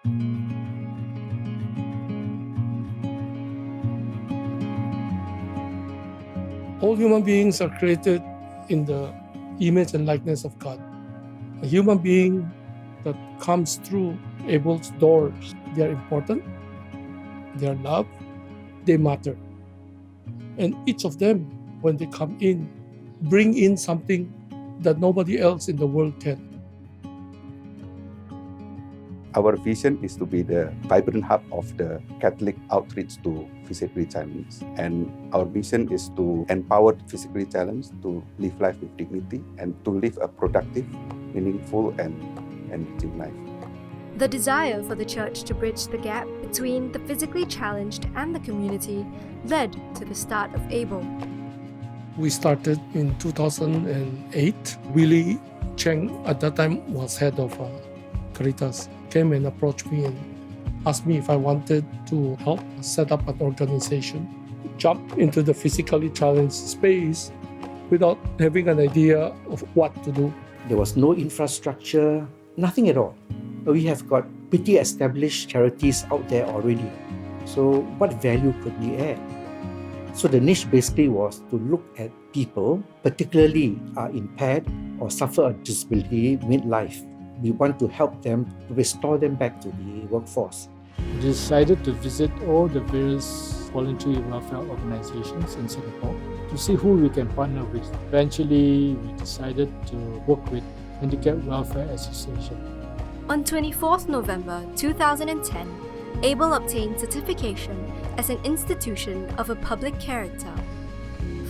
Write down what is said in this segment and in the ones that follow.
All human beings are created in the image and likeness of God. A human being that comes through Abel's doors, they are important, they are loved, they matter. And each of them, when they come in, bring in something that nobody else in the world can. Our vision is to be the vibrant hub of the Catholic outreach to physically challenged. And our mission is to empower the physically challenged to live life with dignity and to live a productive, meaningful, and enriching life. The desire for the Church to bridge the gap between the physically challenged and the community led to the start of ABLE. We started in 2008. Willie Cheng, at that time, was head of Caritas, came and approached me and asked me if I wanted to help set up an organization, jump into the physically challenged space without having an idea of what to do. There was no infrastructure, nothing at all. We have got pretty established charities out there already. So what value could we add? So the niche basically was to look at people, particularly are impaired or suffer a disability midlife. We want to help them to restore them back to the workforce. We decided to visit all the various voluntary welfare organizations in Singapore to see who we can partner with. Eventually, we decided to work with Handicap Welfare Association. On 24th November 2010, ABLE obtained certification as an institution of a public character.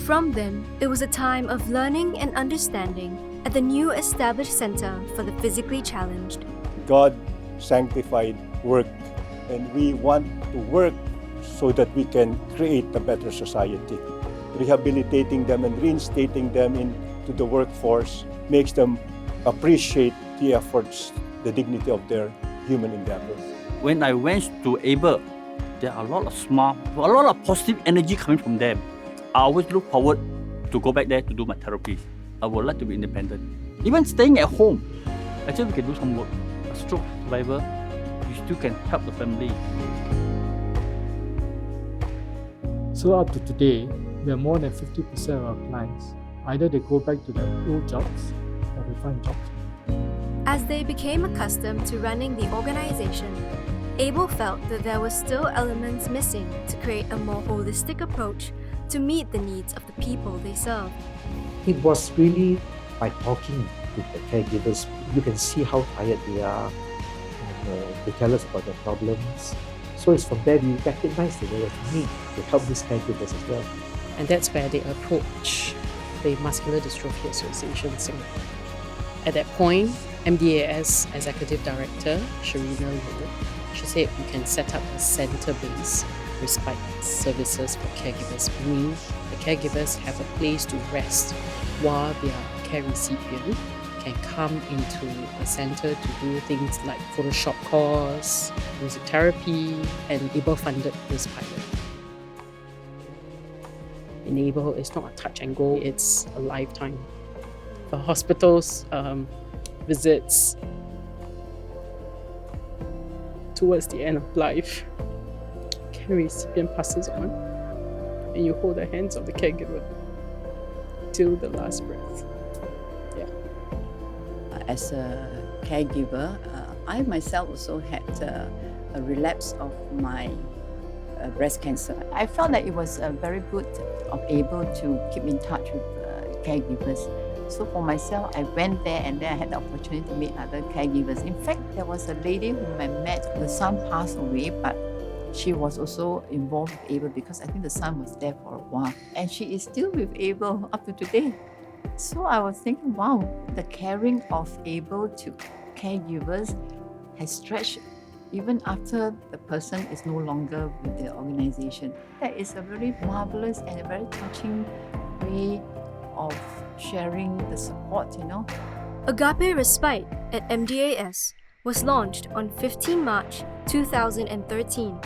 From then, it was a time of learning and understanding at the new established Centre for the Physically Challenged. God sanctified work, and we want to work so that we can create a better society. Rehabilitating them and reinstating them into the workforce makes them appreciate the efforts, the dignity of their human endeavor. When I went to ABLE, there are a lot of smart, a lot of positive energy coming from them. I always look forward to go back there to do my therapy. I would like to be independent. Even staying at home, actually we can do some work. A stroke survivor, you still can help the family. So up to today, we have more than 50% of our clients. Either they go back to their old jobs or they find jobs. As they became accustomed to running the organization, ABLE felt that there were still elements missing to create a more holistic approach to meet the needs of the people they serve. It was really by talking with the caregivers, you can see how tired they are, and they tell us about their problems. So it's from there we recognize that there was a need to help these caregivers as well. And that's where they approach the Muscular Dystrophy Association Singapore. At that point, MDAS Executive Director, Sharina Low, she said we can set up a centre-based Respite services for caregivers, meaning the caregivers have a place to rest while their care recipient can come into a centre to do things like Photoshop course, music therapy, and ABLE-funded Respite. In ABLE, it's not a touch and go, it's a lifetime. For hospitals, visits towards the end of life, care recipient passes on and you hold the hands of the caregiver till the last breath. Yeah. As a caregiver, I myself also had a relapse of my breast cancer. I felt that it was very good of able to keep in touch with caregivers. So for myself, I went there and then I had the opportunity to meet other caregivers. In fact, there was a lady whom I met. The son passed away, but she was also involved with ABLE because I think the son was there for a while. And she is still with ABLE up to today. So I was thinking, wow, the caring of ABLE to caregivers has stretched even after the person is no longer with the organization. That is a very marvelous and a very touching way of sharing the support, Agape Respite at MDAS was launched on 15 March 2013,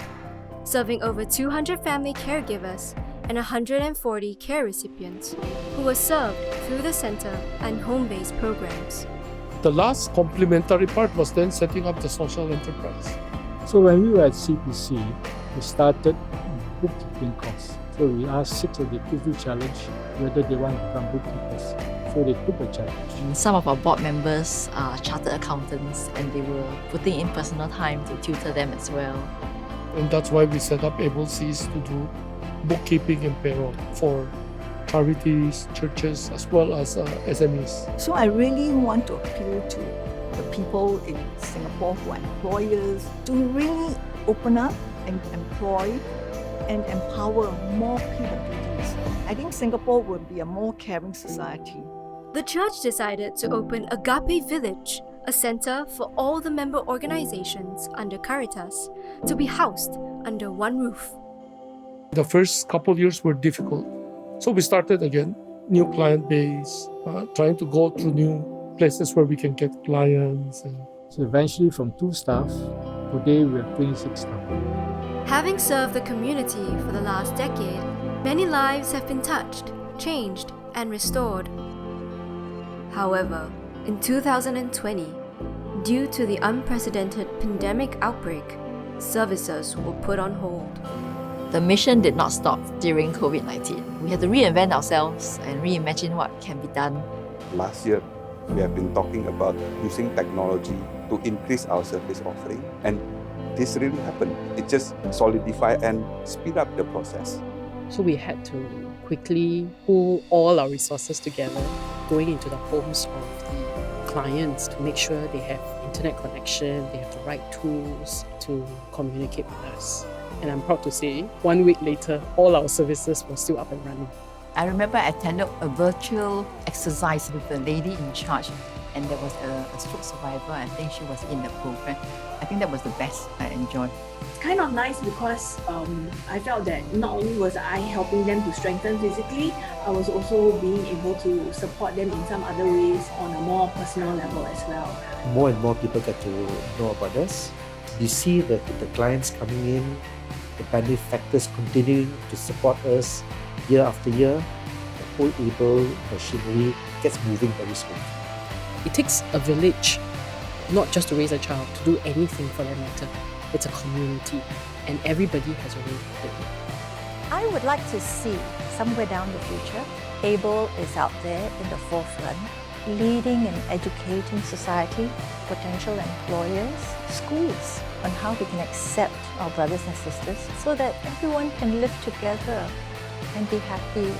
serving over 200 family caregivers and 140 care recipients who were served through the centre and home-based programs. The last complementary part was then setting up the social enterprise. So when we were at CPC, we started bookkeeping course. So we asked 6 of the people challenge whether they want to become bookkeepers. So they took the challenge. Some of our board members are chartered accountants and they were putting in personal time to tutor them as well. And that's why we set up AbleSeas to do bookkeeping and payroll for charities, churches, as well as SMEs. So I really want to appeal to the people in Singapore who are employers to really open up and employ and empower more PWDs. I think Singapore will be a more caring society. The church decided to open Agape Village, a center for all the member organizations under Caritas, to be housed under one roof. The first couple years were difficult. So we started again, new client base, trying to go through new places where we can get clients. So eventually from 2 staff, today we have 26 staff. Having served the community for the last decade, many lives have been touched, changed, and restored. However, in 2020, due to the unprecedented pandemic outbreak, services were put on hold. The mission did not stop during COVID-19. We had to reinvent ourselves and reimagine what can be done. Last year, we have been talking about using technology to increase our service offering, and this really happened. It just solidified and speed up the process. So we had to quickly pull all our resources together, going into the homes of the clients to make sure they have internet connection, they have the right tools to communicate with us. And I'm proud to say, 1 week later, all our services were still up and running. I remember I attended a virtual exercise with the lady in charge, and there was a stroke survivor. I think she was in the program. I think that was the best I enjoyed. It's kind of nice because I felt that not only was I helping them to strengthen physically, I was also being able to support them in some other ways on a more personal level as well. More and more people get to know about us. You see the clients coming in, the benefactors continuing to support us year after year. The whole Able machinery gets moving very smoothly. It takes a village, not just to raise a child, to do anything for that matter. It's a community, and everybody has a role to play. I would like to see, somewhere down the future, Able is out there in the forefront, leading and educating society, potential employers, schools, on how we can accept our brothers and sisters so that everyone can live together and be happy